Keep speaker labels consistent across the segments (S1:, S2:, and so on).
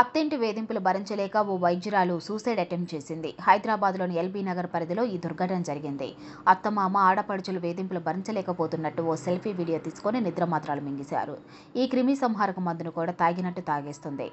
S1: అత్తింటి వేధింపులు భరించలేక ఓ వైద్యురాలు సూసైడ్ అటెంప్ట్ చేసింది. హైదరాబాద్లోని ఎల్బీ నగర్ పరిధిలో ఈ దుర్ఘటన జరిగింది. అత్తమామ ఆడపడుచులు వేధింపులు భరించలేకపోతున్నట్టు ఓ సెల్ఫీ వీడియో తీసుకొని నిద్రమాత్రలు మింగేశారు. ఈ క్రిమి సంహారక మందును కూడా తాగినట్టు తాగేస్తుంది.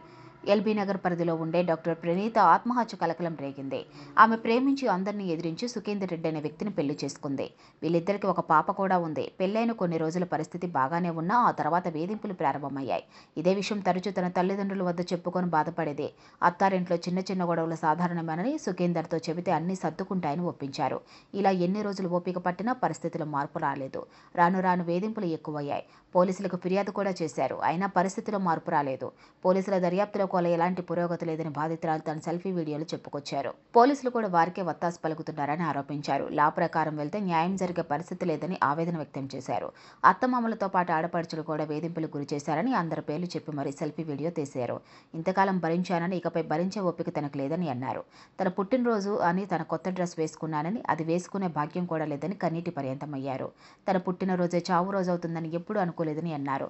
S1: ఎల్బీ నగర్ పరిధిలో ఉండే డాక్టర్ ప్రణీత ఆత్మహత్య కలకలం రేగింది. ఆమె ప్రేమించి అందరినీ ఎదిరించి సుఖేందర్ రెడ్డి అనే వ్యక్తిని పెళ్లి చేసుకుంది. వీళ్ళిద్దరికి ఒక పాప కూడా ఉంది. పెళ్లైన కొన్ని రోజుల పరిస్థితి బాగానే ఉన్నా ఆ తర్వాత వేధింపులు ప్రారంభమయ్యాయి. ఇదే విషయం తరచూ తన తల్లిదండ్రుల వద్ద చెప్పుకొని బాధపడేది. అత్తారింట్లో చిన్న చిన్న గొడవలు సాధారణమేనని సుఖేందర్తో చెబితే అన్నీ సర్దుకుంటాయని ఒప్పించారు. ఇలా ఎన్ని రోజులు ఓపిక పట్టినా పరిస్థితిలో మార్పు రాలేదు. రాను రాను వేధింపులు ఎక్కువయ్యాయి. పోలీసులకు ఫిర్యాదు కూడా చేశారు. అయినా పరిస్థితిలో మార్పు రాలేదు. పోలీసుల దర్యాప్తులో కూడా ఎలాంటి పురోగతి లేదని బాధితురాలు తన సెల్ఫీ వీడియోలో చెప్పుకొచ్చారు. పోలీసులు కూడా వారికే వత్తాసు పలుకుతున్నారని ఆరోపించారు. లా ప్రకారం వెళ్తే న్యాయం జరిగే పరిస్థితి లేదని ఆవేదన వ్యక్తం చేశారు. అత్తమామలతో పాటు ఆడపడుచులు కూడా వేధింపులకు గురి చేశారని అందరి పేర్లు చెప్పి మరీ సెల్ఫీ వీడియో తీశారు. ఇంతకాలం భరించానని ఇకపై భరించే ఓపిక తనకు లేదని అన్నారు. తన పుట్టినరోజు అని తన కొత్త డ్రెస్ వేసుకున్నానని అది వేసుకునే భాగ్యం కూడా లేదని కన్నీటి పర్యంతమయ్యారు. తన పుట్టినరోజే చావు రోజు అవుతుందని ఎప్పుడూ అనుకోలేదని అన్నారు.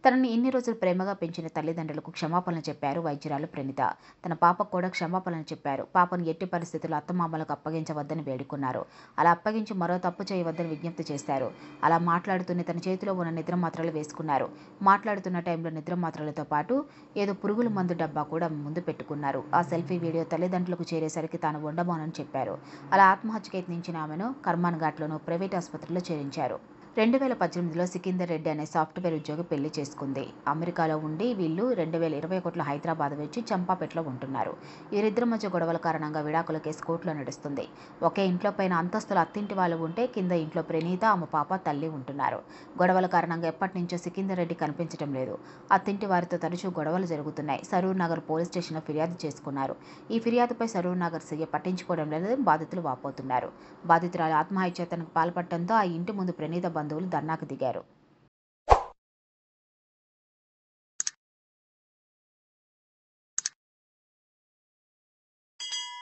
S1: తనని ఇన్ని రోజులు ప్రేమగా పెంచిన తల్లిదండ్రులకు క్షమాపణలు చెప్పారు వైద్యురాలు ప్రణీత. తన పాపకు కూడా క్షమాపణలు చెప్పారు. పాపను ఎట్టి పరిస్థితుల్లో అత్తమామలకు అప్పగించవద్దని వేడుకున్నారు. అలా అప్పగించి మరో తప్పు చేయవద్దని విజ్ఞప్తి చేశారు. అలా మాట్లాడుతూనే తన చేతిలో ఉన్న నిద్ర మాత్రలు వేసుకున్నారు. మాట్లాడుతున్న టైంలో నిద్ర మాత్రలతో పాటు ఏదో పురుగుల మందు డబ్బా కూడా ముందు పెట్టుకున్నారు. ఆ సెల్ఫీ వీడియో తల్లిదండ్రులకు చేరేసరికి తాను ఉండబోనని చెప్పారు. అలా ఆత్మహత్యకు యత్నించిన ఆమెను కర్మాన్ ఘాట్లోని ప్రైవేట్ ఆసుపత్రిలో చేరించారు. 2018లో సికిందర్ రెడ్డి అనే సాఫ్ట్వేర్ ఉద్యోగి పెళ్లి చేసుకుంది. అమెరికాలో ఉండి వీళ్ళు 2021లో హైదరాబాద్ వచ్చి చంపాపేటలో ఉంటున్నారు. వీరిద్దరి మధ్య గొడవల కారణంగా విడాకుల కేసు కోర్టులో నడుస్తుంది. ఒకే ఇంట్లో పైన అంతస్తులు అత్తింటి వాళ్ళు ఉంటే కింద ఇంట్లో ప్రణీత, ఆమె పాప, తల్లి ఉంటున్నారు. గొడవల కారణంగా ఎప్పటి నుంచో సికిందర్ రెడ్డి కనిపించడం లేదు. అత్తింటి వారితో తరచూ గొడవలు జరుగుతున్నాయి. సరూర్ నగర్ పోలీస్ స్టేషన్లో ఫిర్యాదు చేసుకున్నారు. ఈ ఫిర్యాదుపై సరూర్ నగర్ సీఐ పట్టించుకోవడం లేదని బాధితులు వాపోతున్నారు. బాధితురాలు ఆత్మహత్యకు పాల్పడటంతో ఆ ఇంటి ముందు ప్రణీత బంధువులు ధర్నాకు దిగారు.